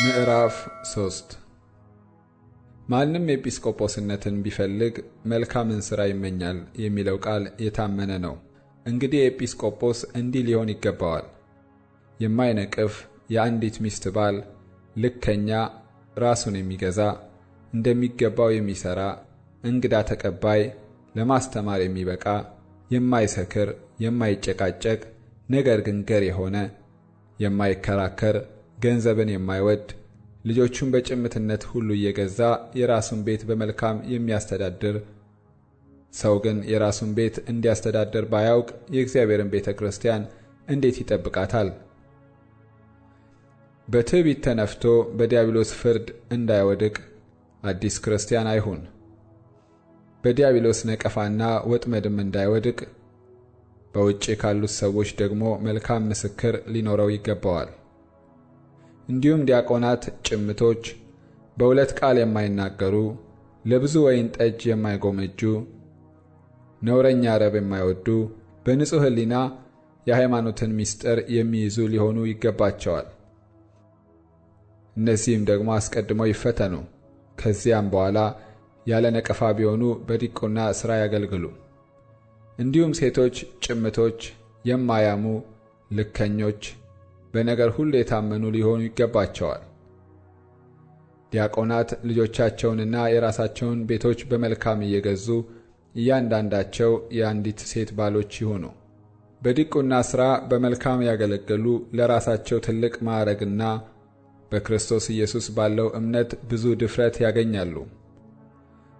ምዕራፍ 3 ማንም ኤጲስቆጶስነትን ቢፈልግ መልካምን ሥራ ይመኛል የሚለው ቃል የታመነ ነው። እንግዲህ ኤጲስቆጶስ እንዲህ ሊሆን ይገባዋል። የማይነቅፍ የአንዲት ሚስት ባል፣ ልከኛ፣ ራሱን የሚገዛ፣ እንደሚገባው የሚሰራ፣ እንግዳ ተቀባይ፣ ለማስተማር የሚበቃ፣ የማይሰክር፣ የማይጨቃጨቅ፣ ነገር ግን ገር የሆነ፣ የማይከራከር፣ ገንዘብን የማይወድ፣ ልጆቹን በጭምትነት ሁሉ እየገዛ የራሱን ቤት በመልካም የሚያስተዳድር። ሰው ግን የራሱን ቤት እንዲያስተዳድር ባያውቅ የእግዚአብሔርን ቤተ ክርስቲያን እንዴት ይጠብቃታል? በትዕቢት ተነፍቶ በዲያብሎስ ፍርድ እንዳይወድቅ አዲስ ክርስቲያን አይሁን። በዲያብሎስ ነቀፋና ወጥመድም እንዳይወድቅ በውጭ ካሉት ሰዎች ደግሞ መልካም ምስክር ሊኖረው ይገባዋል። እንዲሁም ዲያቆናት ጭምቶች፣ በሁለት ቃል የማይናገሩ፣ ለብዙ ወይን ጠጅ የማይጎመጁ፣ ነውረኛ ረብ የማይወዱ፣ በንጹሕ ሕሊና የሃይማኖትን ምስጢር የሚይዙ ሊሆኑ ይገባቸዋል። እነዚህም ደግሞ አስቀድመው ይፈተኑ፣ ከዚያም በኋላ ያለ ነቀፋ ቢሆኑ በዲቁና ሥራ ያገልግሉ። እንዲሁም ሴቶች ጭምቶች፣ የማያሙ፣ ልከኞች፣ በነገር ሁሉ የታመኑ ሊሆኑ ይገባቸዋል። ዲያቆናት ልጆቻቸውንና የራሳቸውን ቤቶች በመልካም እየገዙ እያንዳንዳቸው የአንዲት ሴት ባሎች ይሁኑ። በዲቁና ሥራ በመልካም ያገለገሉ ለራሳቸው ትልቅ ማዕረግና በክርስቶስ ኢየሱስ ባለው እምነት ብዙ ድፍረት ያገኛሉ።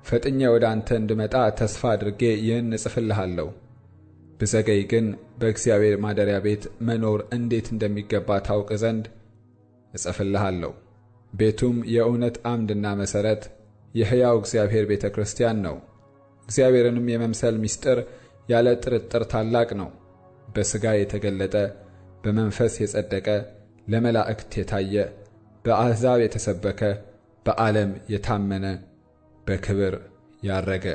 ፈጥኜ ወደ አንተ እንድመጣ ተስፋ አድርጌ ይህን እጽፍልሃለሁ። ብዘገይ ግን በእግዚአብሔር ማደሪያ ቤት መኖር እንዴት እንደሚገባ ታውቅ ዘንድ እጽፍልሃለሁ። ቤቱም የእውነት አምድና መሠረት የሕያው እግዚአብሔር ቤተ ክርስቲያን ነው። እግዚአብሔርንም የመምሰል ምስጢር ያለ ጥርጥር ታላቅ ነው። በሥጋ የተገለጠ፣ በመንፈስ የጸደቀ፣ ለመላእክት የታየ፣ በአሕዛብ የተሰበከ፣ በዓለም የታመነ፣ በክብር ያረገ